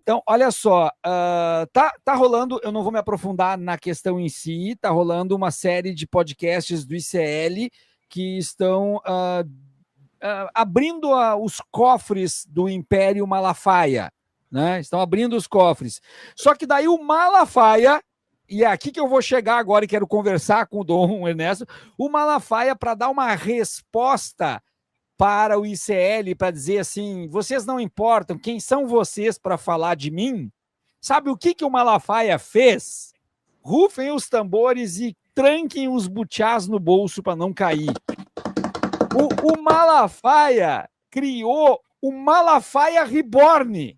Então, olha só, tá rolando, eu não vou me aprofundar na questão em si, tá rolando uma série de podcasts do ICL que estão abrindo os cofres do Império Malafaia, né? Estão abrindo os cofres. Só que daí o Malafaia, e é aqui que eu vou chegar agora e quero conversar com o Dom Ernesto, o Malafaia, para dar uma resposta para o ICL, para dizer assim, vocês não importam, quem são vocês para falar de mim? Sabe o que o Malafaia fez? Rufem os tambores e tranquem os butiás no bolso para não cair. O Malafaia criou o Malafaia Reborn.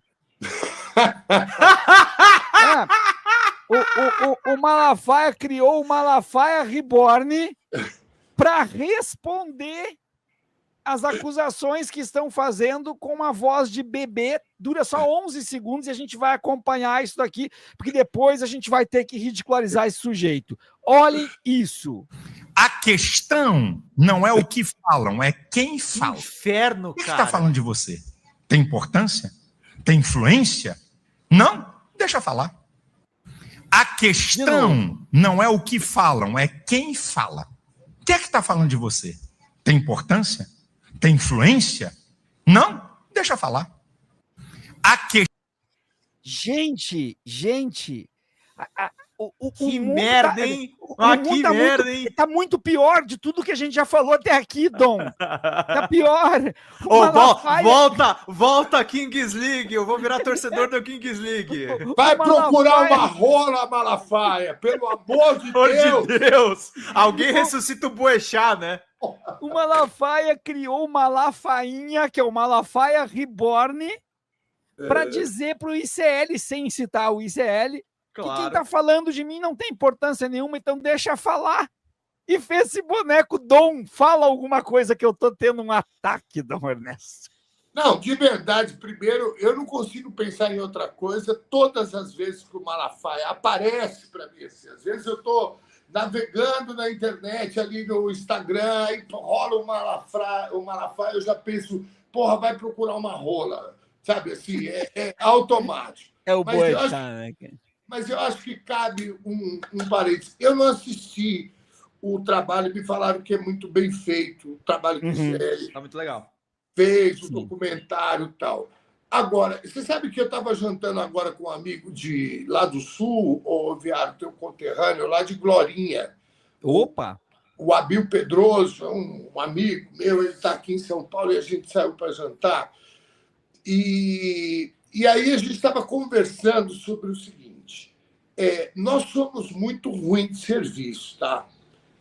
O Malafaia criou o Malafaia Reborn para responder as acusações que estão fazendo com uma voz de bebê. Dura só 11 segundos e a gente vai acompanhar isso daqui, porque depois a gente vai ter que ridicularizar esse sujeito. Olhem isso. A questão não é o que falam, é quem fala. Inferno, Quem cara. está falando de você? Tem importância? Tem influência? Não? Deixa eu falar. A questão não é o que falam, é quem fala. Quem é que está falando de você? Tem importância? Tem influência? Não? Deixa eu falar. Gente, que merda, hein? Que merda, hein? Tá muito pior de tudo que a gente já falou até aqui, Dom. Tá pior. Volta Kings League. Eu vou virar torcedor do Kings League. Vai procurar uma rola, Malafaia. Pelo amor de Deus. Alguém ressuscita o Boechat, né? O Malafaia criou o Malafainha, que é o Malafaia Reborn, para dizer para o ICL, sem citar o ICL, claro, que quem tá falando de mim não tem importância nenhuma, então deixa falar. E fez esse boneco. Dom, fala alguma coisa que eu tô tendo um ataque, Dom Ernesto. Não, de verdade, primeiro, eu não consigo pensar em outra coisa todas as vezes que o Malafaia aparece para mim. Assim, às vezes eu tô navegando na internet, ali no Instagram, aí rola o Malafaia, eu já penso, porra, vai procurar uma rola. Sabe, assim, é automático. É o Boechat, né? Mas eu acho que cabe um parênteses. Eu não assisti o trabalho, me falaram que é muito bem feito, o trabalho que o Tá muito legal. Fez, o documentário e tal. Agora, você sabe que eu estava jantando agora com um amigo lá do Sul, o Viário, teu conterrâneo, lá de Glorinha. Opa! O Abil Pedroso, um amigo meu, ele está aqui em São Paulo e a gente saiu para jantar. E aí a gente estava conversando sobre o seguinte, nós somos muito ruins de serviço, tá?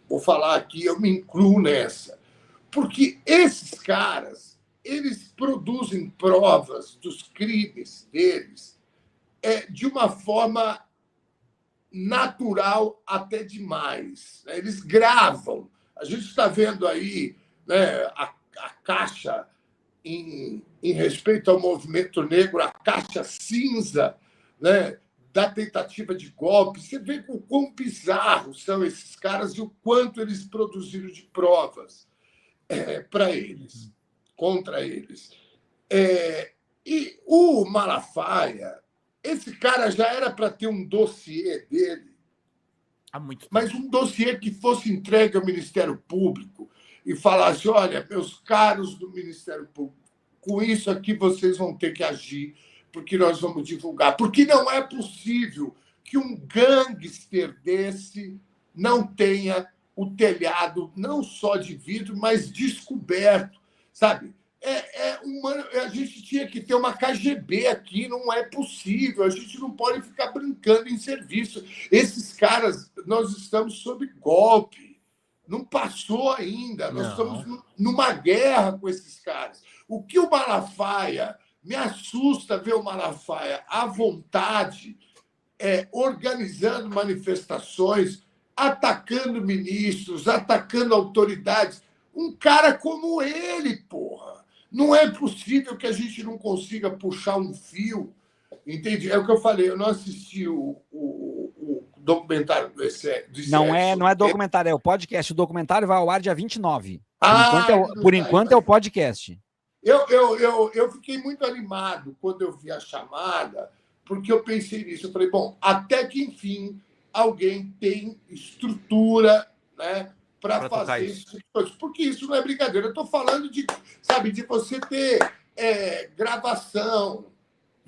Vou falar aqui, eu me incluo nessa. Porque esses caras, eles produzem provas dos crimes deles de uma forma natural até demais. Né? Eles gravam. A gente está vendo aí, né, a caixa... Em respeito ao movimento negro, a caixa cinza, né, da tentativa de golpe. Você vê o quão bizarros são esses caras e o quanto eles produziram de provas para eles, contra eles. E o Malafaia, esse cara já era para ter um dossiê dele, há muito tempo, mas um dossiê que fosse entregue ao Ministério Público e falasse, olha, meus caros do Ministério Público, com isso aqui vocês vão ter que agir, porque nós vamos divulgar. Porque não é possível que um gangster desse não tenha o telhado não só de vidro, mas descoberto, sabe? A gente tinha que ter uma KGB aqui, não é possível, a gente não pode ficar brincando em serviço. Esses caras, nós estamos sob golpe. Não passou ainda. Nós estamos numa guerra com esses caras. O que o Malafaia... Me assusta ver o Malafaia à vontade, organizando manifestações, atacando ministros, atacando autoridades. Um cara como ele, porra. Não é possível que a gente não consiga puxar um fio. Entende? É o que eu falei. Eu não assisti o documentário do ICL. Não é documentário, é o podcast. O documentário vai ao ar dia 29. Por enquanto é o podcast. Eu fiquei muito animado quando eu vi a chamada, porque eu pensei nisso. Eu falei, bom, até que, enfim, alguém tem estrutura, né, para fazer isso. Porque isso não é brincadeira. Eu estou falando de, sabe, de você ter gravação,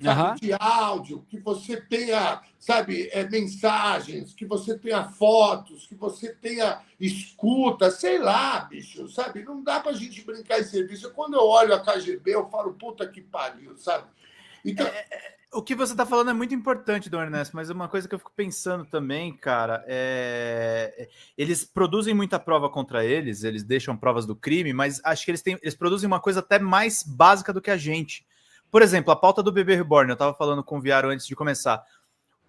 sabe, de áudio, que você tenha, sabe, mensagens, que você tenha fotos, que você tenha escuta, sei lá, bicho, sabe? Não dá para a gente brincar em serviço. Quando eu olho a KGB, eu falo, puta que pariu, sabe? Então... O que você está falando é muito importante, Dom Ernesto, mas uma coisa que eu fico pensando também, cara, eles produzem muita prova contra eles deixam provas do crime, mas acho que eles produzem uma coisa até mais básica do que a gente. Por exemplo, a pauta do bebê reborn, eu estava falando com o Viaro antes de começar.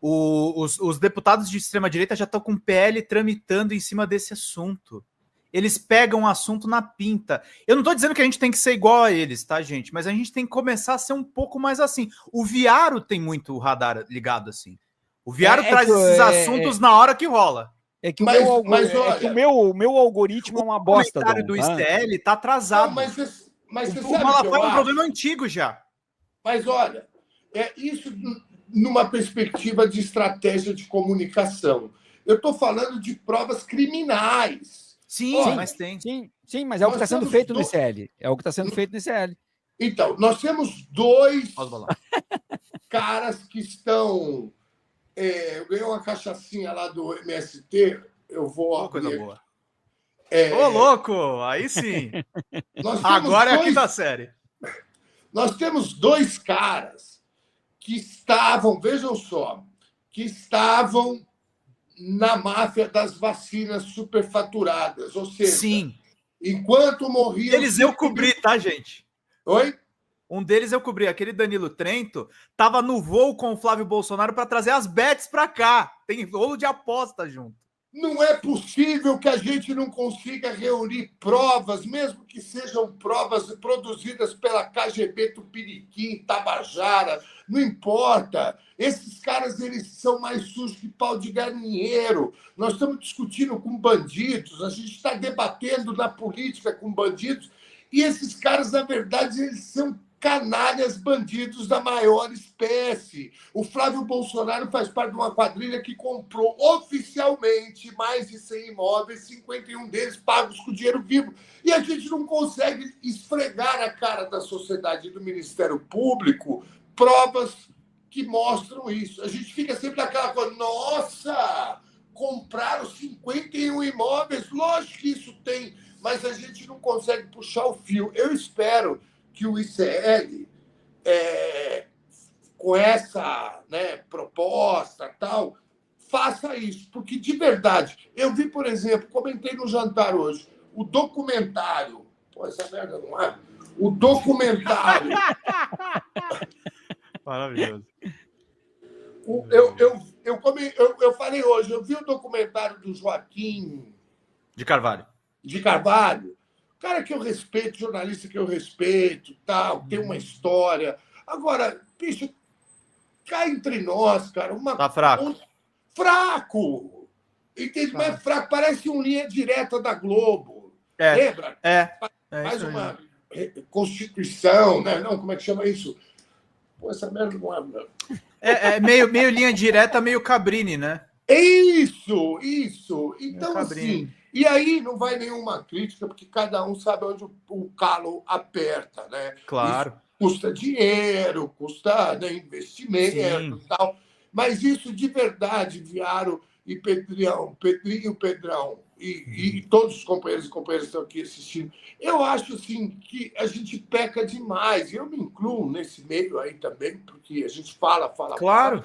Os deputados de extrema-direita já estão com o PL tramitando em cima desse assunto. Eles pegam o assunto na pinta. Eu não estou dizendo que a gente tem que ser igual a eles, tá, gente? Mas a gente tem que começar a ser um pouco mais assim. O Viaro tem muito o radar ligado assim. O Viaro traz esses assuntos na hora que rola. É que o meu algoritmo é uma bosta. O comentário do ICL está atrasado. Não, mas você o sabe Malafaia é um problema antigo já. Mas olha, isso numa perspectiva de estratégia de comunicação. Eu estou falando de provas criminais. Sim, mas tem. Sim, mas é o que está sendo feito no ICL. É o que está sendo feito no ICL. Então, nós temos 2 caras que estão... eu ganhei uma cachaçinha lá do MST, eu vou... coisa boa. Ô, louco! Aí sim! Agora é a quinta série. Nós temos 2 caras que estavam, vejam só, que estavam na máfia das vacinas superfaturadas. Ou seja, sim. Enquanto morriam... Eles eu cobri, tá, gente? Oi? Um deles eu cobri. Aquele Danilo Trento tava no voo com o Flávio Bolsonaro para trazer as bets para cá. Tem rolo de aposta junto. Não é possível que a gente não consiga reunir provas, mesmo que sejam provas produzidas pela KGB Tupiniquim, Tabajara, não importa. Esses caras, eles são mais sujos que pau de galinheiro. Nós estamos discutindo com bandidos, a gente está debatendo na política com bandidos, e esses caras, na verdade, eles são canalhas bandidos da maior espécie. O Flávio Bolsonaro faz parte de uma quadrilha que comprou oficialmente mais de 100 imóveis, 51 deles pagos com dinheiro vivo. E a gente não consegue esfregar a cara da sociedade e do Ministério Público provas que mostram isso. A gente fica sempre naquela coisa, nossa, compraram 51 imóveis, lógico que isso tem, mas a gente não consegue puxar o fio. Eu espero que o ICL, com essa proposta tal, faça isso. Porque, de verdade, eu vi, por exemplo, comentei no jantar hoje, o documentário... Pô, essa merda não é? O documentário... Maravilhoso. Eu falei hoje, eu vi o documentário do Joaquim... De Carvalho. Cara que eu respeito, jornalista que eu respeito, tal, tem uma história. Agora, bicho, cá entre nós, cara, tá fraco. Fraco! Entende? Mas é fraco, parece uma linha direta da Globo. Lembra? Faz uma constituição, né? Não, como é que chama isso? Pô, essa merda não é. Meio linha direta, meio Cabrini, né? Isso! Então, Cabrini. assim... E aí não vai nenhuma crítica, porque cada um sabe onde o calo aperta, né? Claro. Isso custa dinheiro, custa investimento e tal. Mas isso de verdade, Viaro e Pedrinho, Pedrão e todos os companheiros e companheiras que estão aqui assistindo, eu acho assim, que a gente peca demais. Eu me incluo nesse meio aí também, porque a gente fala. Claro.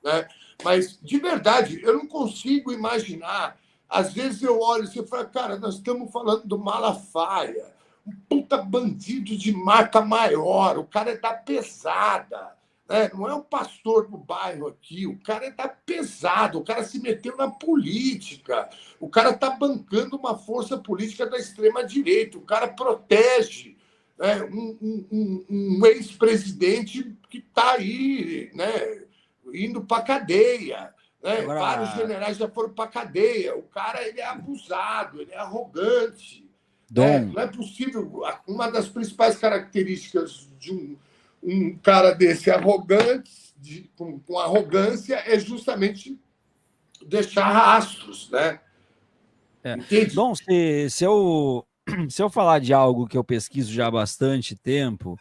Né? Mas, de verdade, eu não consigo imaginar. Às vezes eu olho e falo, cara, nós estamos falando do Malafaia, um puta bandido de marca maior, o cara é da pesada, né? Não é um pastor do bairro aqui, o cara é da pesada, o cara se meteu na política, o cara está bancando uma força política da extrema-direita, o cara protege, né, um ex-presidente que está aí, né, indo para a cadeia. Agora... Vários generais já foram para a cadeia. O cara, ele é abusado, ele é arrogante. Não é possível. Uma das principais características de um cara desse arrogante, com arrogância, é justamente deixar rastros, né? Entende? Bom, se eu falar de algo que eu pesquiso já há bastante tempo,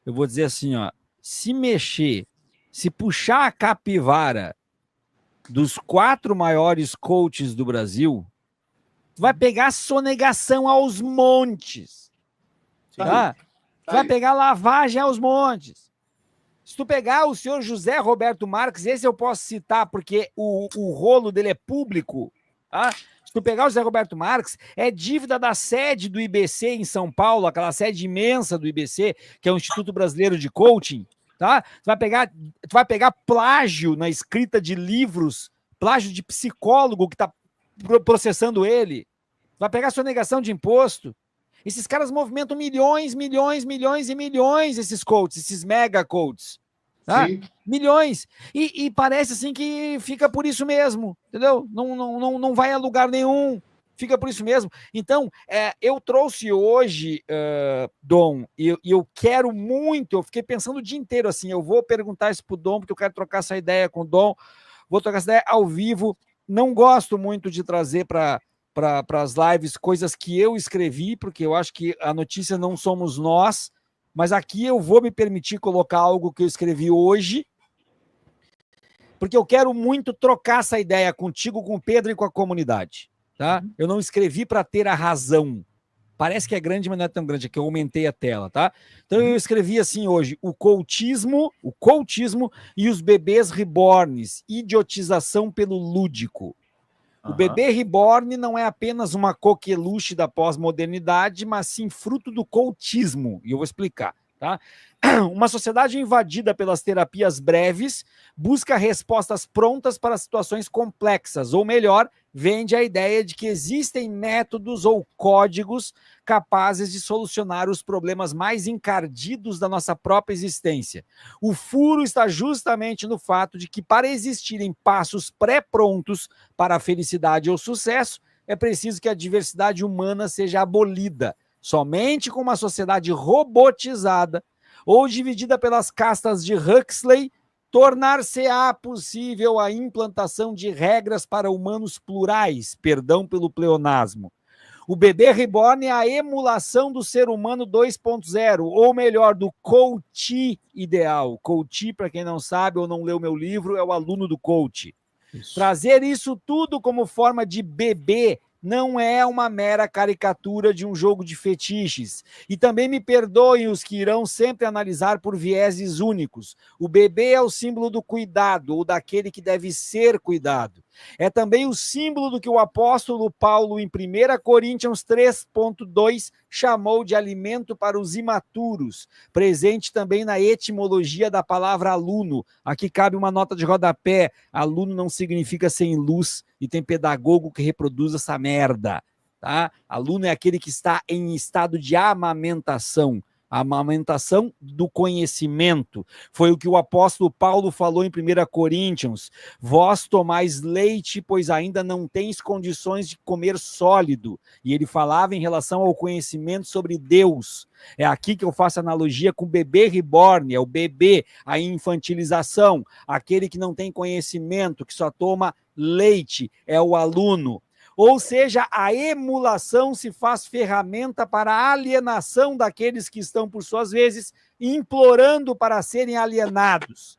eu vou dizer assim, ó, se puxar a capivara dos 4 maiores coaches do Brasil, tu vai pegar sonegação aos montes, tá? Tu vai pegar lavagem aos montes. Se tu pegar o senhor José Roberto Marques, esse eu posso citar porque o rolo dele é público, tá? Se tu pegar o José Roberto Marques, é dívida da sede do IBC em São Paulo, aquela sede imensa do IBC, que é o Instituto Brasileiro de Coaching, tá? Tu vai pegar plágio na escrita de livros, plágio de psicólogo que tá processando ele, tu vai pegar sonegação de imposto. Esses caras movimentam milhões, esses coaches, esses mega coaches. Tá? Milhões. E parece assim que fica por isso mesmo, entendeu? Não vai a lugar nenhum, fica por isso mesmo. Então, eu trouxe hoje, Dom, e eu quero muito, eu fiquei pensando o dia inteiro assim, eu vou perguntar isso pro Dom, porque eu quero trocar essa ideia com o Dom, vou trocar essa ideia ao vivo. Não gosto muito de trazer para as lives coisas que eu escrevi, porque eu acho que a notícia não somos nós, mas aqui eu vou me permitir colocar algo que eu escrevi hoje, porque eu quero muito trocar essa ideia contigo, com o Pedro e com a comunidade, tá? Eu não escrevi para ter a razão. Parece que é grande, mas não é tão grande, é que eu aumentei a tela, tá? Então eu escrevi assim hoje, o coachismo e os bebês reborns, idiotização pelo lúdico. O bebê reborn não é apenas uma coqueluche da pós-modernidade, mas sim fruto do coachismo, e eu vou explicar, tá? Uma sociedade invadida pelas terapias breves busca respostas prontas para situações complexas, ou melhor, vende a ideia de que existem métodos ou códigos capazes de solucionar os problemas mais encardidos da nossa própria existência. O furo está justamente no fato de que, para existirem passos pré-prontos para a felicidade ou sucesso, é preciso que a diversidade humana seja abolida. Somente com uma sociedade robotizada ou dividida pelas castas de Huxley, tornar-se-á possível a implantação de regras para humanos plurais, perdão pelo pleonasmo. O bebê reborn é a emulação do ser humano 2.0, ou melhor, do coach ideal. Coach, para quem não sabe ou não leu meu livro, é o aluno do coach. Isso. Trazer isso tudo como forma de bebê não é uma mera caricatura de um jogo de fetiches. E também me perdoem os que irão sempre analisar por vieses únicos. O bebê é o símbolo do cuidado, ou daquele que deve ser cuidado. É também o símbolo do que o apóstolo Paulo, em 1 Coríntios 3.2, chamou de alimento para os imaturos, presente também na etimologia da palavra aluno. Aqui cabe uma nota de rodapé: aluno não significa sem luz, e tem pedagogo que reproduz essa merda, tá? Aluno é aquele que está em estado de amamentação. A amamentação do conhecimento. Foi o que o apóstolo Paulo falou em 1 Coríntios. Vós tomais leite, pois ainda não tens condições de comer sólido. E ele falava em relação ao conhecimento sobre Deus. É aqui que eu faço analogia com o bebê reborn, é o bebê, a infantilização. Aquele que não tem conhecimento, que só toma leite, é o aluno. Ou seja, a emulação se faz ferramenta para a alienação daqueles que estão, por suas vezes, implorando para serem alienados.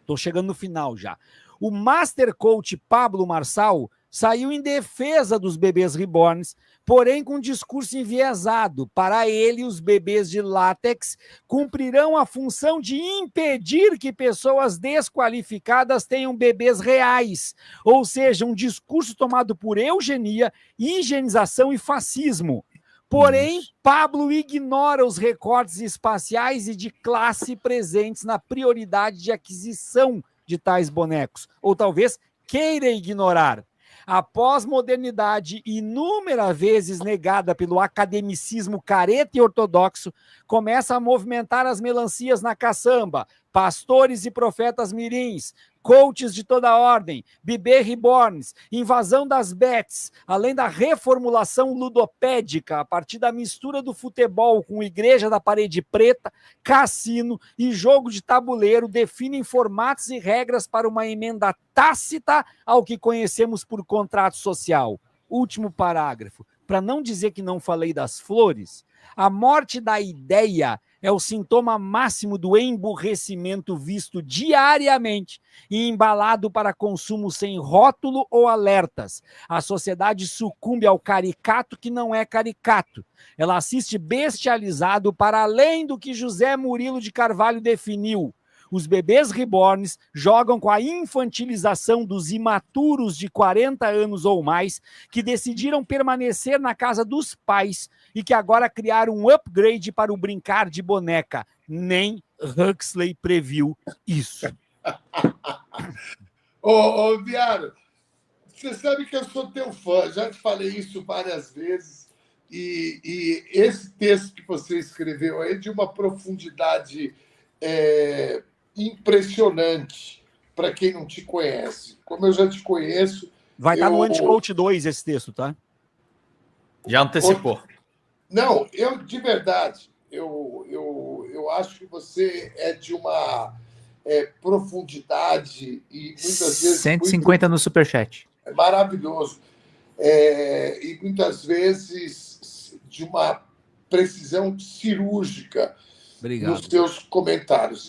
Estou chegando no final já. O Master Coach Pablo Marçal saiu em defesa dos bebês reborns, porém com um discurso enviesado. Para ele, os bebês de látex cumprirão a função de impedir que pessoas desqualificadas tenham bebês reais, ou seja, um discurso tomado por eugenia, higienização e fascismo. Porém, Pablo ignora os recortes espaciais e de classe presentes na prioridade de aquisição de tais bonecos, ou talvez queira ignorar. A pós-modernidade, inúmeras vezes negada pelo academicismo careta e ortodoxo, começa a movimentar as melancias na caçamba, pastores e profetas mirins, coaches de toda ordem, Bebê Reborns, invasão das bets, além da reformulação ludopédica a partir da mistura do futebol com igreja da parede preta, cassino e jogo de tabuleiro, definem formatos e regras para uma emenda tácita ao que conhecemos por contrato social. Último parágrafo. Para não dizer que não falei das flores, a morte da ideia é o sintoma máximo do emburrecimento visto diariamente e embalado para consumo sem rótulo ou alertas. A sociedade sucumbe ao caricato que não é caricato. Ela assiste bestializado para além do que José Murilo de Carvalho definiu. Os bebês reborns jogam com a infantilização dos imaturos de 40 anos ou mais que decidiram permanecer na casa dos pais e que agora criaram um upgrade para o brincar de boneca. Nem Huxley previu isso. Ô, Viaro, você sabe que eu sou teu fã, já te falei isso várias vezes, e esse texto que você escreveu aí é de uma profundidade impressionante para quem não te conhece. Como eu já te conheço... Vai estar no Anticoach 2 esse texto, tá? Já antecipou. Não, eu de verdade, eu acho que você é de uma profundidade e muitas vezes... 150 no Superchat. É maravilhoso. E muitas vezes de uma precisão cirúrgica Obrigado. nos seus comentários.